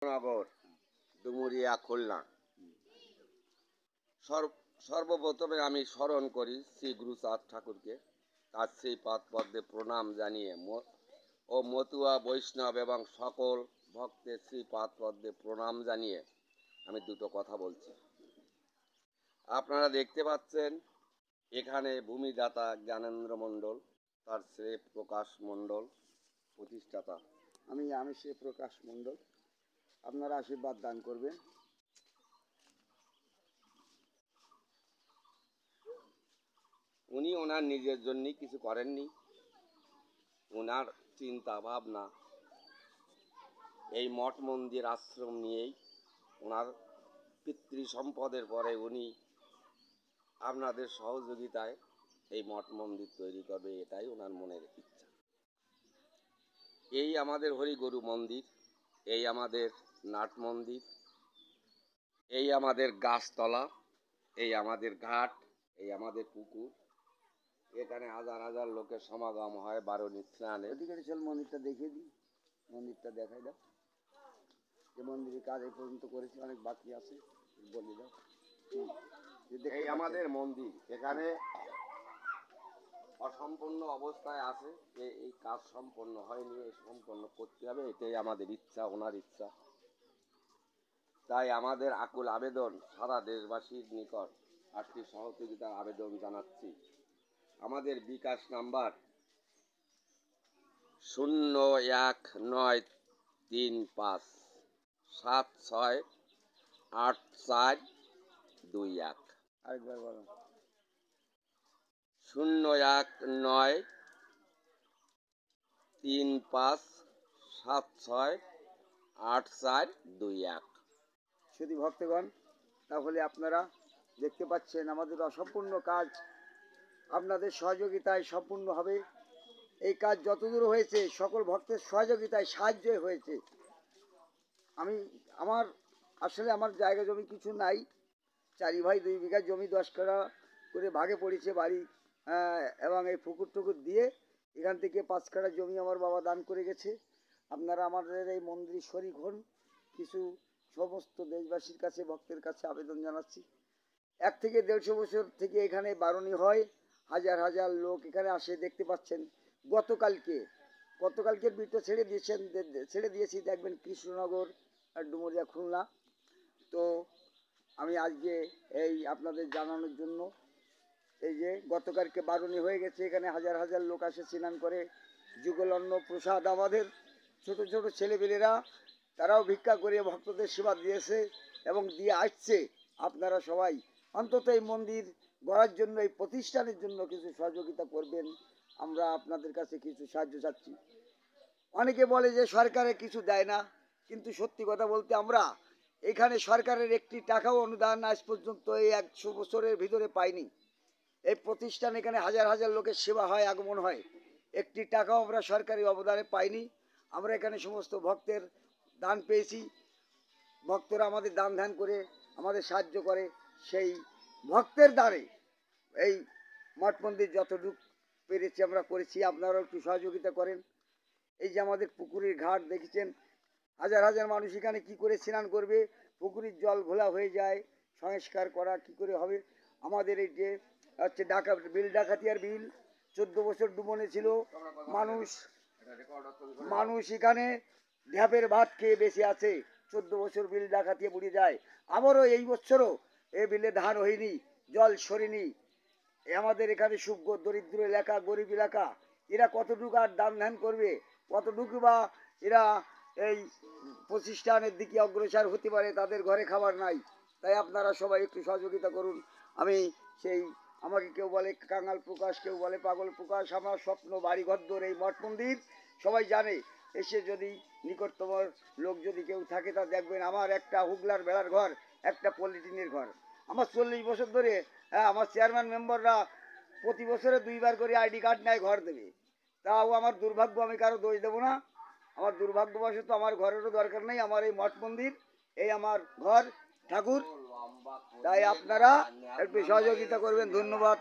নগর ডুমুরিয়া খুলনা। সর্বপ্রথমে আমি স্মরণ করি শ্রী গুরুচাঁদ ঠাকুরকে, তার সেই পদে প্রণাম জানিয়ে ও মতুয়া বৈষ্ণব এবং সকল ভক্তের শ্রী পদে প্রণাম জানিয়ে আমি দুটো কথা বলছি। আপনারা দেখতে পাচ্ছেন এখানে ভূমিদাতা জ্ঞানেন্দ্র মণ্ডল, তার শ্রী প্রকাশ মণ্ডল প্রতিষ্ঠাতা। আমি শ্রী প্রকাশ মণ্ডল, আপনারা আশীর্বাদ দান করবেন। উনি ওনার নিজের জন্যই কিছু করেননি, ওনার চিন্তা ভাবনা এই মঠ মন্দির আশ্রম নিয়েই। ওনার পিতৃ সম্পদের পরে উনি আপনাদের সহযোগিতায় এই মঠ মন্দির তৈরি করবে, এটাই ওনার মনের ইচ্ছা। এই আমাদের হরিগরু মন্দির, এই আমাদের নাট মন্দির, এই আমাদের গাছতলা, এই আমাদের ঘাট, এই আমাদের পুকুর। এখানে হাজার হাজার লোকের সমাগম হয় বারণী স্নানে। ওদিকে চল মন্দিরটা দেখিয়ে দিই, মন্দিরটা দেখাই দাও। যে মন্দিরের কাজ এই পর্যন্ত করেছি, অনেক বাকি আছে, বলে দাও। এই আমাদের মন্দির, এখানে অসম্পূর্ণ অবস্থায় আছে, যে এই কাজ সম্পন্ন হয়নি, এই সম্পন্ন করতে হবে, এটাই আমাদের ইচ্ছা, ওনার ইচ্ছা। তাই আমাদের আকুল আবেদন সারা দেশবাসীর নিকট আর্থিক সহযোগিতার আবেদন জানাচ্ছি। আমাদের বিকাশ নাম্বার 0193576842 আরেকবার বলো। 0193576842। শুধু ভক্তগণ, তাহলে আপনারা দেখতে পাচ্ছেন আমাদের অসম্পূর্ণ কাজ আপনাদের সহযোগিতায় সম্পূর্ণ হবে। এই কাজ যতদূর হয়েছে সকল ভক্তের সহযোগিতায় সাহায্যই হয়েছে। আমার জায়গা জমি কিছু নাই, 4 ভাই 2 বিঘা জমি 10 কাঠা করে ভাগে পড়েছে বাড়ি, এবং এই পুকুর টুকুর দিয়ে এখান থেকে 5 কাঠা জমি আমার বাবা দান করে গেছে। আপনারা আমাদের এই মন্দির শরীক হন। কিছু সমস্ত দেশবাসীর কাছে, ভক্তের কাছে আবেদন জানাচ্ছি। 1 থেকে 150 বছর থেকে এখানে বারণী হয়, হাজার হাজার লোক এখানে আসে। দেখতে পাচ্ছেন গতকালকের ভিডিও ছেড়ে দিয়েছি, দেখবেন কৃষ্ণনগর আর ডুমুরিয়া খুলনা। তো আমি আজকে এই আপনাদের জানানোর জন্য, এই যে গতকালকে বারণী হয়ে গেছে, এখানে হাজার হাজার লোক আসে স্নান করে। যুগলন্ন প্রসাদ আমাদের ছোট ছোট ছেলেপেলেরা, তারাও ভিক্ষা করে ভক্তদের সেবা দিয়েছে এবং দিয়ে আসছে। আপনারা সবাই অন্তত এই মন্দির গড়ার জন্য, এই প্রতিষ্ঠানের জন্য কিছু সহযোগিতা করবেন। আমরা আপনাদের কাছে কিছু সাহায্য চাচ্ছি। অনেকে বলে যে সরকারে কিছু দেয় না, কিন্তু সত্যি কথা বলতে আমরা এখানে সরকারের একটি টাকাও অনুদান আজ পর্যন্ত এই 100 বছরের ভিতরে পাইনি। এই প্রতিষ্ঠান, এখানে হাজার হাজার লোকের সেবা হয়, আগমন হয়, একটি টাকাও আমরা সরকারি অবদানে পাইনি। আমরা এখানে সমস্ত ভক্তের দান পেয়েছি। ভক্তরা আমাদের দান ধ্যান করে আমাদের সাহায্য করে, সেই ভক্তের দ্বারে এই মঠ মন্দির যতটুকু পেরেছি আমরা করেছি। আপনারাও একটু সহযোগিতা করেন। এই যে আমাদের পুকুরের ঘাট দেখেছেন, হাজার হাজার মানুষ এখানে কি করে স্নান করবে, পুকুরের জল ঘোলা হয়ে যায়, সংস্কার করা কি করে হবে? আমাদের এই যে হচ্ছে বিল ডাকাতিয়ার বিল 14 বছর ডুবনে ছিল, মানুষ এখানে ঢ্যাপের ভাত খেয়ে বেঁচে আছে। 14 বছর বিল ডাকাতিয়ে বুড়ে যায়। আবারও এই বছরও এ বিলে ধান হয়নি, জল সরেনি। আমাদের এখানে সুখ দরিদ্র এলাকা, গরিব এলাকা, এরা কতটুকু আর দান ধ্যান করবে, কতটুকু বা এরা এই প্রতিষ্ঠানের দিকে অগ্রসর হতে পারে? তাদের ঘরে খাবার নাই। তাই আপনারা সবাই একটু সহযোগিতা করুন। আমাকে কেউ বলে কাঙাল প্রকাশ, কেউ বলে পাগল প্রকাশ। আমার স্বপ্ন বাড়ি ঘরদোর এই মঠ মন্দির সবাই জানে। এসে যদি নিকটতম লোক যদি কেউ থাকে, তা দেখবেন আমার একটা হুগলার বেড়ার ঘর, একটা পলিটিনের ঘর। আমার 40 বছর ধরে আমার চেয়ারম্যান মেম্বাররা প্রতি বছরে 2 বার করে আইডি কার্ড নেয়, ঘর দেবে। তাও আমার দুর্ভাগ্য, আমি কারো দোষ দেবো না। আমার দুর্ভাগ্যবশত আমার ঘরেরও দরকার নেই, আমার এই মঠ মন্দির, এই আমার ঘর ঠাকুর। তাই আপনারা একটু সহযোগিতা করবেন। ধন্যবাদ।